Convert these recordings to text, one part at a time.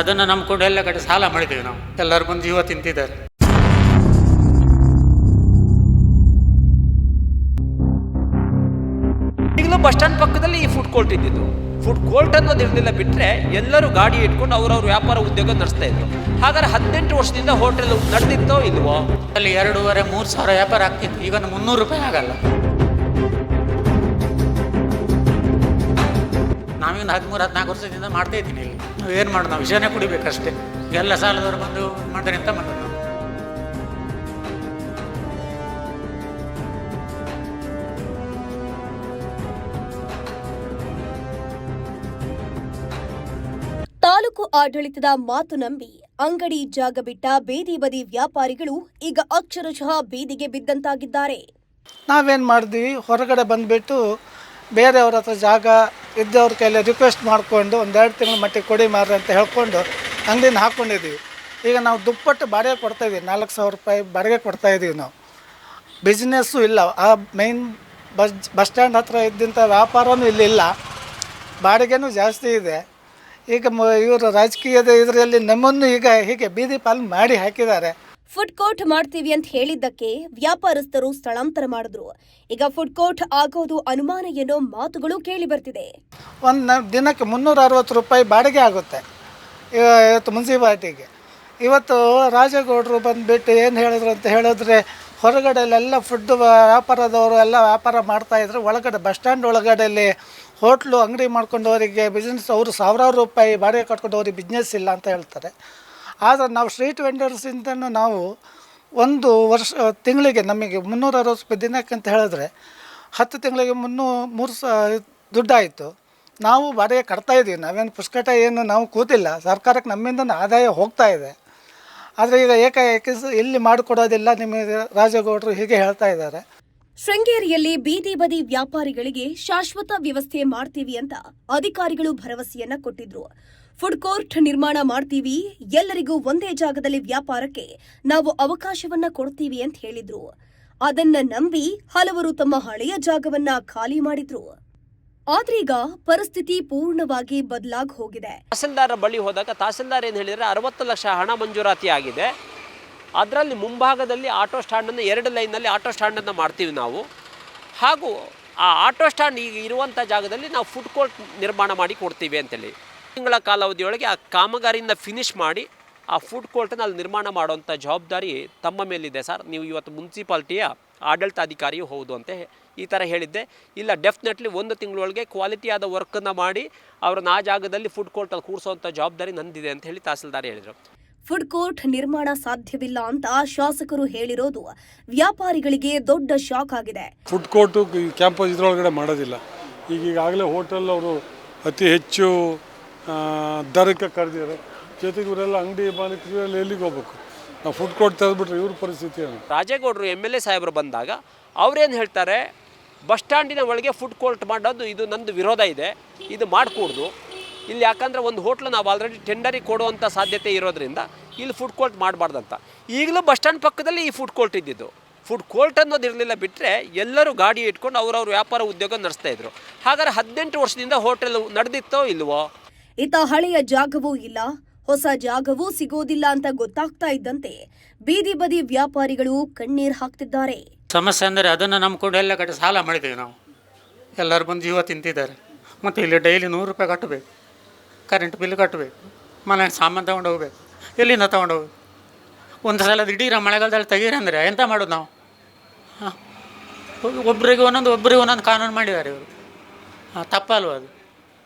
ಅದನ್ನು ನಂಬ್ಕೊಂಡು ಎಲ್ಲ ಕಡೆ ಸಾಲ ಮಾಡಿದ್ದೇವೆ ನಾವು. ಎಲ್ಲರೂ ಬಂದು ಜೀವ ತಿಂತಿದ್ದಾರೆ. ಈಗಲೂ ಬಸ್ ಸ್ಟ್ಯಾಂಡ್ ಪಕ್ಕದಲ್ಲಿ ಈ ಫುಡ್ ಕೋರ್ಟ್ ಇದ್ದಿದ್ದು. ಫುಡ್ ಕೋರ್ಟ್ ಅನ್ನೋದು ಇರಲಿಲ್ಲ ಬಿಟ್ಟರೆ ಎಲ್ಲರೂ ಗಾಡಿ ಇಟ್ಕೊಂಡು ಅವ್ರವ್ರ ವ್ಯಾಪಾರ ಉದ್ಯೋಗ ನಡೆಸ್ತಾ ಇದ್ರು. ಹಾಗಾದ್ರೆ 18 ವರ್ಷದಿಂದ ಹೋಟೆಲ್ ನಡೆದಿತ್ತೋ ಇಲ್ವೋ? ಅಲ್ಲಿ 2,500-3 ಸಾವಿರ ವ್ಯಾಪಾರ ಆಗ್ತಿತ್ತು. ಈಗ 300 ರೂಪಾಯಿ ಆಗಲ್ಲ. ನಾವೀಗ 13-14 ವರ್ಷದಿಂದ ಮಾಡ್ತಾ ಇದ್ದೀನಿ ಇಲ್ಲಿ. ನಾವು ಏನು ಮಾಡೋದು, ನಾವು ವಿಷಯನೇ ಕುಡಿಬೇಕಷ್ಟೇ. ಎಲ್ಲ ಸಾಲದವರು ಬಂದು ಮಾಡಿದ್ರೆ ಎಂತ ಮಾಡೋದು ನಾವು? ತಾಲೂಕು ಆಡಳಿತದ ಮಾತು ನಂಬಿ ಅಂಗಡಿ ಜಾಗ ಬಿಟ್ಟ ಬೀದಿ ಬದಿ ವ್ಯಾಪಾರಿಗಳು ಈಗ ಅಕ್ಷರಶಃ ಬೀದಿಗೆ ಬಿದ್ದಂತಾಗಿದ್ದಾರೆ. ನಾವೇನು ಮಾಡಿದ್ವಿ, ಹೊರಗಡೆ ಬಂದುಬಿಟ್ಟು ಬೇರೆಯವ್ರ ಹತ್ರ ಜಾಗ ಇದ್ದವ್ರ ಕೈಯಲ್ಲಿ ರಿಕ್ವೆಸ್ಟ್ ಮಾಡಿಕೊಂಡು 1-2 ತಿಂಗಳ ಮಟ್ಟಿಗೆ ಕೊಡಿ ಮಾರ್ರಿ ಅಂತ ಹೇಳ್ಕೊಂಡು ಅಂಗಡಿನ ಹಾಕ್ಕೊಂಡಿದ್ದೀವಿ. ಈಗ ನಾವು ದುಪ್ಪಟ್ಟು ಬಾಡಿಗೆ ಕೊಡ್ತಾಯಿದ್ದೀವಿ. 4,000 ರೂಪಾಯಿ ಬಾಡಿಗೆ ಕೊಡ್ತಾಯಿದ್ದೀವಿ ನಾವು. ಬಿಸ್ನೆಸ್ಸು ಇಲ್ಲ. ಆ ಮೈನ್ ಬಸ್ ಸ್ಟ್ಯಾಂಡ್ ಹತ್ರ ಇದ್ದಂಥ ವ್ಯಾಪಾರವೂ ಇಲ್ಲಿಲ್ಲ. ಬಾಡಿಗೆನೂ ಜಾಸ್ತಿ ಇದೆ. ಈಗ ಇವರು ರಾಜಕೀಯದ ಇದರಲ್ಲಿ ನಮ್ಮನ್ನು ಈಗ ಹೀಗೆ ಬೀದಿ ಪಾಲು ಮಾಡಿ ಹಾಕಿದ್ದಾರೆ. ಫುಡ್ ಕೋರ್ಟ್ ಮಾಡ್ತೀವಿ ಅಂತ ಹೇಳಿದ್ದಕ್ಕೆ ವ್ಯಾಪಾರಸ್ಥರು ಸ್ಥಳಾಂತರ ಮಾಡಿದ್ರು. ಈಗ ಫುಡ್ ಕೋರ್ಟ್ ಆಗೋದು ಅನುಮಾನ ಏನೋ ಮಾತುಗಳು ಕೇಳಿ ಬರ್ತಿದೆ. ಒಂದು ದಿನಕ್ಕೆ 360 ರೂಪಾಯಿ ಬಾಡಿಗೆ ಆಗುತ್ತೆ ಇವತ್ತು ಮುನ್ಸಿಪಾಲ್ಟಿಗೆ. ಇವತ್ತು ರಾಜೇಗೌಡರು ಬಂದುಬಿಟ್ಟು ಏನು ಹೇಳಿದ್ರು ಅಂತ ಹೇಳಿದ್ರೆ, ಹೊರಗಡೆಯಲ್ಲೆಲ್ಲ ಫುಡ್ ವ್ಯಾಪಾರದವರು ಎಲ್ಲ ವ್ಯಾಪಾರ ಮಾಡ್ತಾಯಿದ್ರು. ಒಳಗಡೆ ಬಸ್ ಸ್ಟ್ಯಾಂಡ್ ಒಳಗಡೆಯಲ್ಲಿ ಹೋಟ್ಲು ಅಂಗಡಿ ಮಾಡ್ಕೊಂಡವರಿಗೆ ಬಿಸ್ನೆಸ್ ಅವರು 1,000 ರೂಪಾಯಿ ಬಾಡಿಗೆ ಕಟ್ಕೊಂಡವ್ರಿಗೆ ಬಿಸ್ನೆಸ್ ಇಲ್ಲ ಅಂತ ಹೇಳ್ತಾರೆ. ಆದರೆ ನಾವು ಸ್ಟ್ರೀಟ್ ವೆಂಡರ್ಸಿಂದನೂ ನಾವು ಒಂದು ವರ್ಷ ತಿಂಗಳಿಗೆ ನಮಗೆ 360 ರೂಪಾಯಿ ದಿನಕ್ಕೆ ಅಂತ ಹೇಳಿದ್ರೆ 10 ತಿಂಗಳಿಗೆ 300 ದುಡ್ಡಾಯಿತು. ನಾವು ಬಾಡಿಗೆ ಕಟ್ತಾಯಿದ್ದೀವಿ. ನಾವೇನು ಪುಷ್ಕಟ ಏನು ನಾವು ಕೂತಿಲ್ಲ. ಸರ್ಕಾರಕ್ಕೆ ನಮ್ಮಿಂದ ಆದಾಯ ಹೋಗ್ತಾ ಇದೆ. ಆದರೆ ಈಗ ಏಕಾಏಕಿ ಇಲ್ಲಿ ಮಾಡಿಕೊಡೋದಿಲ್ಲ ನಿಮಗೆ ರಾಜೇಗೌಡರು ಹೀಗೆ ಹೇಳ್ತಾ ಇದ್ದಾರೆ. ಶೃಂಗೇರಿಯಲ್ಲಿ ಬೀದಿ ಬದಿ ವ್ಯಾಪಾರಿಗಳಿಗೆ ಶಾಶ್ವತ ವ್ಯವಸ್ಥೆ ಮಾಡ್ತೀವಿ ಅಂತ ಅಧಿಕಾರಿಗಳು ಭರವಸೆಯನ್ನ ಕೊಟ್ಟಿದ್ರು. ಫುಡ್ ಕೋರ್ಟ್ ನಿರ್ಮಾಣ ಮಾಡ್ತೀವಿ, ಎಲ್ಲರಿಗೂ ಒಂದೇ ಜಾಗದಲ್ಲಿ ವ್ಯಾಪಾರಕ್ಕೆ ನಾವು ಅವಕಾಶವನ್ನ ಕೊಡ್ತೀವಿ ಅಂತ ಹೇಳಿದ್ರು. ಅದನ್ನ ನಂಬಿ ಹಲವರು ತಮ್ಮ ಹಳೆಯ ಜಾಗವನ್ನ ಖಾಲಿ ಮಾಡಿದ್ರು. ಆದ್ರೀಗ ಪರಿಸ್ಥಿತಿ ಪೂರ್ಣವಾಗಿ ಬದಲಾಗಿ ಹೋಗಿದೆ. ತಹಸೀಲ್ದಾರ್ ಬಳಿ ಹೋದಾಗ ತಹಸೀಲ್ದಾರ್ ಏನು ಹೇಳಿದರೆ 60 ಲಕ್ಷ ಹಣ ಮಂಜೂರಾತಿ ಆಗಿದೆ. ಅದರಲ್ಲಿ ಮುಂಭಾಗದಲ್ಲಿ ಆಟೋ ಸ್ಟ್ಯಾಂಡನ್ನು 2 ಲೈನಲ್ಲಿ ಆಟೋ ಸ್ಟ್ಯಾಂಡನ್ನು ಮಾಡ್ತೀವಿ ನಾವು. ಹಾಗೂ ಆ ಆಟೋ ಸ್ಟ್ಯಾಂಡ್ ಈಗ ಇರುವಂಥ ಜಾಗದಲ್ಲಿ ನಾವು ಫುಡ್ ಕೋರ್ಟ್ ನಿರ್ಮಾಣ ಮಾಡಿ ಕೊಡ್ತೀವಿ ಅಂತೇಳಿ. ತಿಂಗಳ ಕಾಲಾವಧಿಯೊಳಗೆ ಆ ಕಾಮಗಾರಿಯಿಂದ ಫಿನಿಷ್ ಮಾಡಿ ಆ ಫುಡ್ ಕೋರ್ಟನ್ನು ಅಲ್ಲಿ ನಿರ್ಮಾಣ ಮಾಡುವಂಥ ಜವಾಬ್ದಾರಿ ತಮ್ಮ ಮೇಲಿದೆ ಸರ್. ನೀವು ಇವತ್ತು ಮುನ್ಸಿಪಾಲ್ಟಿಯ ಆಡಳಿತಾಧಿಕಾರಿಯೂ ಹೌದು ಅಂತ ಈ ಥರ ಹೇಳಿದ್ದೆ. ಇಲ್ಲ, ಡೆಫಿನೆಟ್ಲಿ 1 ತಿಂಗಳೊಳಗೆ ಕ್ವಾಲಿಟಿಯಾದ ವರ್ಕನ್ನು ಮಾಡಿ ಅವ್ರನ್ನ ಆ ಜಾಗದಲ್ಲಿ ಫುಡ್ ಕೋರ್ಟಲ್ಲಿ ಕೂರಿಸೋವಂಥ ಜವಾಬ್ದಾರಿ ನಂದಿದೆ ಅಂತ ಹೇಳಿ ತಹಸೀಲ್ದಾರ್ ಹೇಳಿದರು. ಫುಡ್ ಕೋರ್ಟ್ ನಿರ್ಮಾಣ ಸಾಧ್ಯವಿಲ್ಲ ಅಂತ ಶಾಸಕರು ಹೇಳಿರೋದು ವ್ಯಾಪಾರಿಗಳಿಗೆ ದೊಡ್ಡ ಶಾಕ್ ಆಗಿದೆ. ಫುಡ್ ಕೋರ್ಟು ಕ್ಯಾಂಪಸ್ ಇದರೊಳಗಡೆ ಮಾಡೋದಿಲ್ಲ. ಈಗಾಗಲೇ ಹೋಟೆಲ್ ಅವರು ಅತಿ ಹೆಚ್ಚು ದರಕ್ಕೆ ಕರೆದಿದ್ದಾರೆ. ಜೊತೆಗೆ ಇವರೆಲ್ಲ ಅಂಗಡಿ ಮಾಲೀಕರು ಎಲ್ಲಿಗೆ ಹೋಗ್ಬೇಕು? ನಾವು ಫುಡ್ ಕೋರ್ಟ್ ತೆಗೆದುಬಿಟ್ರೆ ಇವ್ರ ಪರಿಸ್ಥಿತಿ ಏನು? ರಾಜೇಗೌಡರು MLA ಸಾಹೇಬರು ಬಂದಾಗ ಅವ್ರೇನು ಹೇಳ್ತಾರೆ, ಬಸ್ ಸ್ಟ್ಯಾಂಡಿನ ಒಳಗೆ ಫುಡ್ ಕೋರ್ಟ್ ಮಾಡೋದು ಇದು ನಂದು ವಿರೋಧ ಇದೆ, ಇದು ಮಾಡಿಕೊಡ್ದು ಇಲ್ಲಿ. ಯಾಕಂದರೆ ಒಂದು ಹೋಟ್ಲು ನಾವು ಆಲ್ರೆಡಿ ಟೆಂಡರಿಗೆ ಕೊಡುವಂಥ ಸಾಧ್ಯತೆ ಇರೋದ್ರಿಂದ ಇಲ್ಲಿ ಫುಡ್ ಕೋರ್ಟ್ ಮಾಡಬಾರ್ದಂತ. ಈಗಲೂ ಬಸ್ ಸ್ಟ್ಯಾಂಡ್ ಪಕ್ಕದಲ್ಲಿ ಈ ಫುಡ್ ಕೋರ್ಟ್ ಇದ್ದಿದ್ದು. ಫುಡ್ ಕೋರ್ಟ್ ಅನ್ನೋದು ಇರಲಿಲ್ಲ ಬಿಟ್ಟರೆ ಎಲ್ಲರೂ ಗಾಡಿ ಇಟ್ಕೊಂಡು ಅವ್ರವ್ರ ವ್ಯಾಪಾರ ಉದ್ಯೋಗ ನಡೆಸ್ತಾ ಇದ್ರು. ಹಾಗಾದ್ರೆ 18 ವರ್ಷದಿಂದ ಹೋಟೆಲ್ ನಡೆದಿತ್ತೋ ಇಲ್ವೋ? ಇತ್ತ ಹಳೆಯ ಜಾಗವೂ ಇಲ್ಲ, ಹೊಸ ಜಾಗವೂ ಸಿಗೋದಿಲ್ಲ ಅಂತ ಗೊತ್ತಾಗ್ತಾ ಇದ್ದಂತೆ ಬೀದಿ ಬದಿ ವ್ಯಾಪಾರಿಗಳು ಕಣ್ಣೀರು ಹಾಕ್ತಿದ್ದಾರೆ. ಸಮಸ್ಯೆ ಅಂದರೆ ಅದನ್ನು ನಂಬ್ಕೊಂಡು ಎಲ್ಲ ಕಡೆ ಸಾಲ ಮಾಡಿದ್ದೇವೆ ನಾವು. ಎಲ್ಲರೂ ಬಂದು ಜೀವ ತಿಂತಿದ್ದಾರೆ. ಮತ್ತು ಇಲ್ಲಿ ಡೈಲಿ 100 ರೂಪಾಯಿ ಕಟ್ಟಬೇಕು, ಕರೆಂಟ್ ಬಿಲ್ ಕಟ್ಟಬೇಕು, ಮನೆ ಸಾಮಾನು ತೊಗೊಂಡು ಹೋಗ್ಬೇಕು. ಎಲ್ಲಿಂದ ತೊಗೊಂಡು ಹೋಗ್ಬೇಕು? ಒಂದು ಸಲ ದಿಢೀರ ಮಳೆಗಾಲದಲ್ಲಿ ತೆಗೀರಿ ಅಂದರೆ ಎಂತ ಮಾಡೋದು ನಾವು? ಹಾಂ, ಒಬ್ಬರಿಗೆ ಒಂದೊಂದು ಕಾನೂನು ಮಾಡಿದ್ದಾರೆ ಇವರು. ಹಾಂ, ತಪ್ಪಲ್ವ ಅದು?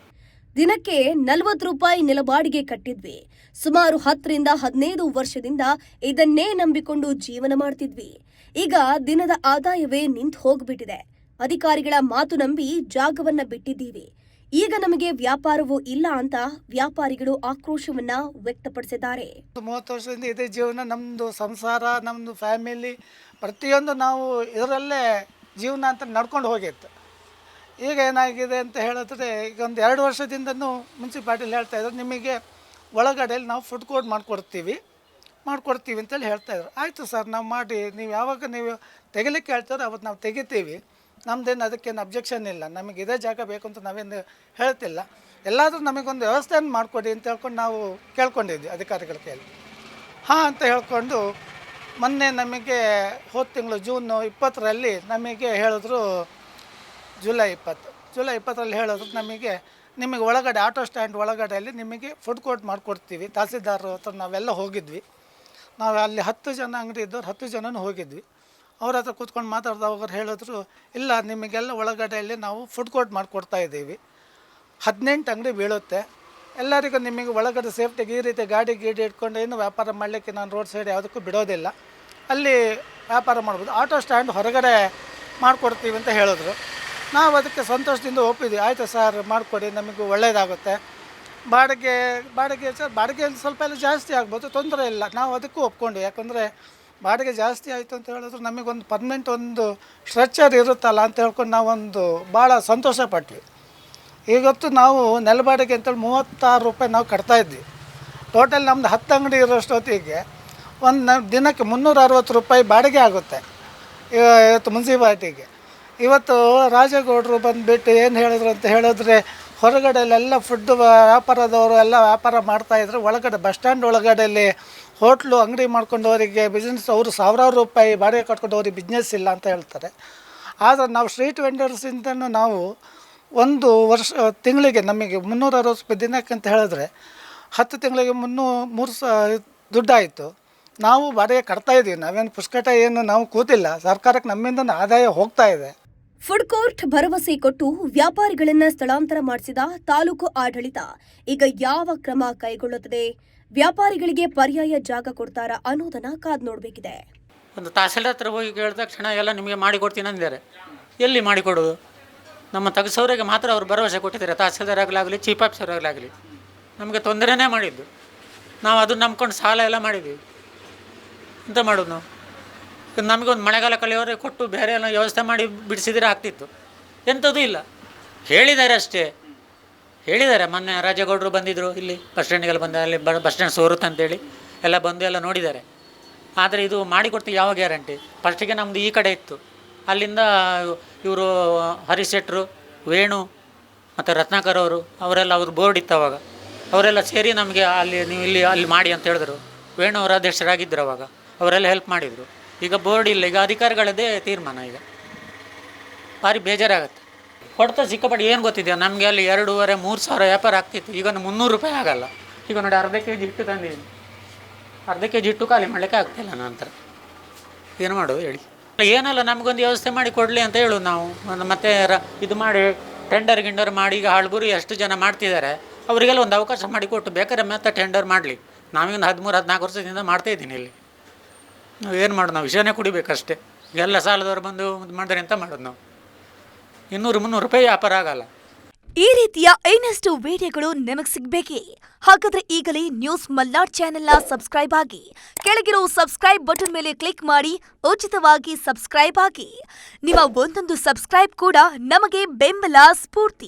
ದಿನಕ್ಕೆ 40 ರೂಪಾಯಿ ನೆಲಬಾಡಿಗೆ ಕಟ್ಟಿದ್ವಿ. ಸುಮಾರು 10ರಿಂದ 15 ವರ್ಷದಿಂದ ಇದನ್ನೇ ನಂಬಿಕೊಂಡು ಜೀವನ ಮಾಡ್ತಿದ್ವಿ. ಈಗ ದಿನದ ಆದಾಯವೇ ನಿಂತು ಹೋಗ್ಬಿಟ್ಟಿದೆ. ಅಧಿಕಾರಿಗಳ ಮಾತು ನಂಬಿ ಜಾಗವನ್ನ ಬಿಟ್ಟಿದ್ದೀವಿ. ಈಗ ನಮಗೆ ವ್ಯಾಪಾರವೂ ಇಲ್ಲ ಅಂತ ವ್ಯಾಪಾರಿಗಳು ಆಕ್ರೋಶವನ್ನ ವ್ಯಕ್ತಪಡಿಸಿದ್ದಾರೆ. 30 ವರ್ಷದಿಂದ ಇದೇ ಜೀವನ, ನಮ್ಮದು ಸಂಸಾರ, ನಮ್ಮದು ಫ್ಯಾಮಿಲಿ ಪ್ರತಿಯೊಂದು ನಾವು ಇದರಲ್ಲೇ ಜೀವನ ಅಂತ ನಡ್ಕೊಂಡು ಹೋಗಿತ್ತು. ಈಗ ಏನಾಗಿದೆ ಅಂತ ಹೇಳಿದ್ರೆ, ಈಗ ಒಂದು 2 ವರ್ಷದಿಂದನೂ ಮುನ್ಸಿಪಾಲ್ಟಿಲಿ ಹೇಳ್ತಾಯಿದ್ರು, ನಿಮಗೆ ಒಳಗಡೆಯಲ್ಲಿ ನಾವು ಫುಡ್ ಕೋರ್ಟ್ ಮಾಡಿಕೊಡ್ತೀವಿ ಅಂತೇಳಿ ಹೇಳ್ತಾಯಿದ್ರು. ಆಯಿತು ಸರ್, ನಾವು ಮಾಡಿ, ನೀವು ಯಾವಾಗ ನೀವು ತೆಗಿಲಿಕ್ಕೆ ಹೇಳ್ತಾರೆ ಅವತ್ತು ನಾವು ತೆಗಿತೀವಿ. ನಮ್ಮದೇನು ಅದಕ್ಕೇನು ಅಬ್ಜೆಕ್ಷನ್ ಇಲ್ಲ, ನಮಗೆ ಇದೇ ಜಾಗ ಬೇಕು ಅಂತ ನಾವೇನು ಹೇಳ್ತಿಲ್ಲ. ಎಲ್ಲಾದರೂ ನಮಗೊಂದು ವ್ಯವಸ್ಥೆಯನ್ನು ಮಾಡಿಕೊಡಿ ಅಂತ ಹೇಳ್ಕೊಂಡು ನಾವು ಕೇಳ್ಕೊಂಡಿದ್ವಿ ಅಧಿಕಾರಿಗಳ ಕೈಯಲ್ಲಿ. ಹಾಂ ಅಂತ ಹೇಳ್ಕೊಂಡು ಮೊನ್ನೆ ನಮಗೆ ಹೋದ ತಿಂಗಳು ಜೂನ್ 20ರಲ್ಲಿ ನಮಗೆ ಹೇಳಿದ್ರು, ಜುಲೈ 20ರಲ್ಲಿ ಹೇಳಿದ್ರು ನಮಗೆ ನಿಮಗೆ ಒಳಗಡೆ ಆಟೋ ಸ್ಟ್ಯಾಂಡ್ ಒಳಗಡೆಯಲ್ಲಿ ನಿಮಗೆ ಫುಡ್ ಕೋರ್ಟ್ ಮಾಡಿಕೊಡ್ತೀವಿ. ತಹಸೀಲ್ದಾರ್ ಹತ್ರ ನಾವೆಲ್ಲ ಹೋಗಿದ್ವಿ. ನಾವು ಅಲ್ಲಿ 10 ಜನ ಅಂಗಡಿ ಇದ್ದವ್ರು 10 ಜನನೂ ಹೋಗಿದ್ವಿ. ಅವ್ರ ಹತ್ರ ಕೂತ್ಕೊಂಡು ಮಾತಾಡಿದವಾಗ ಹೇಳಿದ್ರು, ಇಲ್ಲ ನಿಮಗೆಲ್ಲ ಒಳಗಡೆಯಲ್ಲಿ ನಾವು ಫುಡ್ ಕೋರ್ಟ್ ಮಾಡಿಕೊಡ್ತಾ ಇದ್ದೀವಿ, 18 ಅಂಗಡಿ ಬೀಳುತ್ತೆ, ಎಲ್ಲರಿಗೂ ನಿಮಗೆ ಒಳಗಡೆ ಸೇಫ್ಟಿಗೆ ಈ ರೀತಿ ಗಾಡಿ ಇಟ್ಕೊಂಡು ಏನು ವ್ಯಾಪಾರ ಮಾಡಲಿಕ್ಕೆ ನಾನು ರೋಡ್ ಸೈಡ್ ಯಾವುದಕ್ಕೂ ಬಿಡೋದಿಲ್ಲ, ಅಲ್ಲಿ ವ್ಯಾಪಾರ ಮಾಡ್ಬೋದು, ಆಟೋ ಸ್ಟ್ಯಾಂಡ್ ಹೊರಗಡೆ ಮಾಡಿಕೊಡ್ತೀವಿ ಅಂತ ಹೇಳಿದ್ರು. ನಾವು ಅದಕ್ಕೆ ಸಂತೋಷದಿಂದ ಒಪ್ಪಿದ್ವಿ. ಆಯಿತು ಸರ್ ಮಾಡಿಕೊಡಿ, ನಮಗೂ ಒಳ್ಳೆಯದಾಗುತ್ತೆ. ಬಾಡಿಗೆ ಸರ್ ಬಾಡಿಗೆ ಸ್ವಲ್ಪ ಎಲ್ಲ ಜಾಸ್ತಿ ಆಗ್ಬೋದು, ತೊಂದರೆ ಇಲ್ಲ, ನಾವು ಅದಕ್ಕೂ ಒಪ್ಕೊಂಡು. ಯಾಕಂದರೆ ಬಾಡಿಗೆ ಜಾಸ್ತಿ ಆಯಿತು ಅಂತ ಹೇಳಿದ್ರು ನಮಗೊಂದು ಪರ್ಮನೆಂಟ್ ಒಂದು ಸ್ಟ್ರಕ್ಚರ್ ಇರುತ್ತಲ್ಲ ಅಂತ ಹೇಳ್ಕೊಂಡು ನಾವೊಂದು ಭಾಳ ಸಂತೋಷ ಪಟ್ವಿ. ಇವತ್ತು ನಾವು ನೆಲ ಬಾಡಿಗೆ ಅಂತೇಳಿ 36 ರೂಪಾಯಿ ನಾವು ಕಟ್ತಾಯಿದ್ವಿ. ಟೋಟಲ್ ನಮ್ಮದು 10 ಅಂಗಡಿ ಇರೋಷ್ಟೊತ್ತಿಗೆ ಒಂದು ದಿನಕ್ಕೆ 360 ರೂಪಾಯಿ ಬಾಡಿಗೆ ಆಗುತ್ತೆ ಇವತ್ತು ಮುನ್ಸಿಪಾಲ್ಟಿಗೆ. ಇವತ್ತು ರಾಜಗೌಡರು ಬಂದುಬಿಟ್ಟು ಏನು ಹೇಳಿದ್ರು ಅಂತ ಹೇಳಿದ್ರೆ, ಹೊರಗಡೆಯಲ್ಲೆಲ್ಲ ಫುಡ್ ವ್ಯಾಪಾರದವರು ಎಲ್ಲ ವ್ಯಾಪಾರ ಮಾಡ್ತಾಯಿದ್ರು, ಒಳಗಡೆ ಬಸ್ ಸ್ಟ್ಯಾಂಡ್ ಒಳಗಡೆಯಲ್ಲಿ ಹೋಟ್ಲು ಅಂಗಡಿ ಮಾಡ್ಕೊಂಡವರಿಗೆ ಬಿಸ್ನೆಸ್ ಅವರು ಸಾವಿರಾರು ರೂಪಾಯಿ ಬಾಡಿಗೆ ಕಟ್ಕೊಂಡವ್ರಿಗೆ ಬಿಸ್ನೆಸ್ ಇಲ್ಲ ಅಂತ ಹೇಳ್ತಾರೆ. ಆದರೆ ನಾವು ಸ್ಟ್ರೀಟ್ ವೆಂಡರ್ಸಿಂದನೂ ನಾವು ಒಂದು ವರ್ಷ ತಿಂಗಳಿಗೆ ನಮಗೆ 360 ರೂಪಾಯಿ ದಿನಕ್ಕೆ ಅಂತ ಹೇಳಿದ್ರೆ 10 ತಿಂಗಳಿಗೆ 3 ದುಡ್ಡಾಯಿತು. ನಾವು ಬಾಡಿಗೆ ಕಟ್ತಾಯಿದ್ದೀವಿ, ನಾವೇನು ಪುಷ್ಕಟ ಏನು ನಾವು ಕೂತಿಲ್ಲ, ಸರ್ಕಾರಕ್ಕೆ ನಮ್ಮಿಂದ ಆದಾಯ ಹೋಗ್ತಾ ಇದೆ. ಫುಡ್ ಕೋರ್ಟ್ ಭರವಸೆ ಕೊಟ್ಟು ವ್ಯಾಪಾರಿಗಳನ್ನ ಸ್ಥಳಾಂತರ ಮಾಡಿಸಿದ ತಾಲೂಕು ಆಡಳಿತ ಈಗ ಯಾವ ಕ್ರಮ ಕೈಗೊಳ್ಳುತ್ತದೆ, ವ್ಯಾಪಾರಿಗಳಿಗೆ ಪರ್ಯಾಯ ಜಾಗ ಕೊಡ್ತಾರಾ ಅನ್ನೋದನ್ನ ಕಾದು ನೋಡಬೇಕಿದೆ. ಒಂದು ತಹಸೀಲ್ದಾರ್ ಹತ್ರ ಹೋಗಿ ಕೇಳಿದ ತಕ್ಷಣ ಎಲ್ಲ ನಿಮಗೆ ಮಾಡಿಕೊಡ್ತೀನಿ ಅಂದಿದ್ದಾರೆ. ಎಲ್ಲಿ ಮಾಡಿಕೊಡೋದು? ನಮ್ಮ ತಗಸೋರಿಗೆ ಮಾತ್ರ ಅವರು ಭರವಸೆ ಕೊಟ್ಟಿದ್ದಾರೆ. ತಹಸೀಲ್ದಾರ್ ಆಗಲಾಗಲಿ, ಚೀಫ್ ಆಫೀಸರ್ ಆಗಲಾಗಲಿ ನಮಗೆ ತೊಂದರೆನೇ ಮಾಡಿದ್ದು. ನಾವು ಅದನ್ನು ನಂಬ್ಕೊಂಡು ಸಾಲ ಎಲ್ಲ ಮಾಡಿದ್ದೀವಿ. ಎಂತ ಮಾಡೋದು ನಾವು? ನಮಗೊಂದು ಮಳೆಗಾಲ ಕಳೆಯೋರಿಗೆ ಕೊಟ್ಟು ಬೇರೆ ಎಲ್ಲ ವ್ಯವಸ್ಥೆ ಮಾಡಿ ಬಿಡಿಸಿದರೆ ಆಗ್ತಿತ್ತು. ಎಂಥದ್ದು ಇಲ್ಲ, ಹೇಳಿದ್ದಾರೆ ಅಷ್ಟೇ. ಹೇಳಿದ್ದಾರೆ, ಮೊನ್ನೆ ರಾಜಗೌಡರು ಬಂದಿದ್ದರು ಇಲ್ಲಿ ಬಸ್ ಸ್ಟ್ಯಾಂಡಿಗೆಲ್ಲ ಬಂದ, ಅಲ್ಲಿ ಬಸ್ ಸ್ಟ್ಯಾಂಡ್ ಸೋರುತ್ತೆ ಅಂತೇಳಿ ಎಲ್ಲ ಬಂದು ಎಲ್ಲ ನೋಡಿದ್ದಾರೆ. ಆದರೆ ಇದು ಮಾಡಿಕೊಡ್ತೀವಿ ಯಾವ ಗ್ಯಾರಂಟಿ? ಫಸ್ಟಿಗೆ ನಮ್ಮದು ಈ ಕಡೆ ಇತ್ತು, ಅಲ್ಲಿಂದ ಇವರು ಹರಿಶೆಟ್ರು, ವೇಣು ಮತ್ತು ರತ್ನಾಕರ್ ಅವರೆಲ್ಲ ಅವ್ರ ಬೋರ್ಡ್ ಇತ್ತು ಅವಾಗ, ಅವರೆಲ್ಲ ಸೇರಿ ನಮಗೆ ಅಲ್ಲಿ ನೀವು ಅಲ್ಲಿ ಮಾಡಿ ಅಂತ ಹೇಳಿದ್ರು. ವೇಣು ಅವರ ಅಧ್ಯಕ್ಷರಾಗಿದ್ದರು ಅವಾಗ, ಅವರೆಲ್ಲ ಹೆಲ್ಪ್ ಮಾಡಿದರು. ಈಗ ಬೋರ್ಡ್ ಇಲ್ಲ, ಈಗ ಅಧಿಕಾರಿಗಳದ್ದೇ ತೀರ್ಮಾನ. ಈಗ ಭಾರಿ ಬೇಜಾರಾಗುತ್ತೆ. ಹೊಡೆತ ಸಿಕ್ಕಾಪಟ್ಟೆ. ಏನು ಗೊತ್ತಿದೆಯಾ, ನಮಗೆ ಅಲ್ಲಿ 2,500-3 ಸಾವಿರ ವ್ಯಾಪಾರ ಆಗ್ತಿತ್ತು. ಈಗ 300 ರೂಪಾಯಿ ಆಗಲ್ಲ. ಈಗ ನೋಡಿ, ಅರ್ಧ ಕೆಜಿ ಹಿಟ್ಟು ತಂದಿದ್ದೀನಿ, ಅರ್ಧ ಕೆಜಿ ಹಿಟ್ಟು ಖಾಲಿ ಮಾಡಲಿಕ್ಕೆ ಆಗ್ತಿಲ್ಲ. ನಂತರ ಏನು ಮಾಡೋದು ಹೇಳಿ? ಏನಲ್ಲ, ನಮಗೊಂದು ವ್ಯವಸ್ಥೆ ಮಾಡಿ ಕೊಡಲಿ ಅಂತ ಹೇಳು ನಾವು. ಮತ್ತೆ ಇದು ಮಾಡಿ ಟೆಂಡರ್ ಮಾಡಿ, ಈಗ ಹಾಳ್ಬುರಿ ಎಷ್ಟು ಜನ ಮಾಡ್ತಿದ್ದಾರೆ ಅವರಿಗೆಲ್ಲ ಒಂದು ಅವಕಾಶ ಮಾಡಿಕೊಟ್ಟು ಬೇಕಾದ್ರೆ ಮತ್ತೆ ಟೆಂಡರ್ ಮಾಡಲಿ. ನಾವೀಗ 13-14 ವರ್ಷದಿಂದ ಮಾಡ್ತಾಯಿದ್ದೀನಿ ಇಲ್ಲಿ. ನಾವು ಏನು ಮಾಡೋದು? ನಾವು ವಿಷಯನೇ ಕುಡಿಬೇಕಷ್ಟೇ. ಎಲ್ಲ ಸಾಲದವ್ರು ಬಂದು ಮಾಡಿದ್ರೆ ಎಂತ ಮಾಡೋದು ನಾವು? 200-300 ರೂಪಾಯಿ ವ್ಯಾಪಾರ ಆಗಲ್ಲ. ಈ ರೀತಿಯ ಇನ್ನಷ್ಟು ವಿಡಿಯೋಗಳು ನಿಮಗೆ ಸಿಗಬೇಕೇ? ಹಾಗಾದ್ರೆ ಈಗಲೇ ನ್ಯೂಸ್ ಮಲ್ನಾಡ್ ಚಾನೆಲ್ನ ಸಬ್ಸ್ಕ್ರೈಬ್ ಆಗಿ, ಕೆಳಗಿರೋ ಸಬ್ಸ್ಕ್ರೈಬ್ ಬಟನ್ ಮೇಲೆ ಕ್ಲಿಕ್ ಮಾಡಿ ಉಚಿತವಾಗಿ ಸಬ್ಸ್ಕ್ರೈಬ್ ಆಗಿ. ನಿಮ್ಮ ಒಂದೊಂದು ಸಬ್ಸ್ಕ್ರೈಬ್ ಕೂಡ ನಮಗೆ ಬೆಂಬಲ, ಸ್ಫೂರ್ತಿ.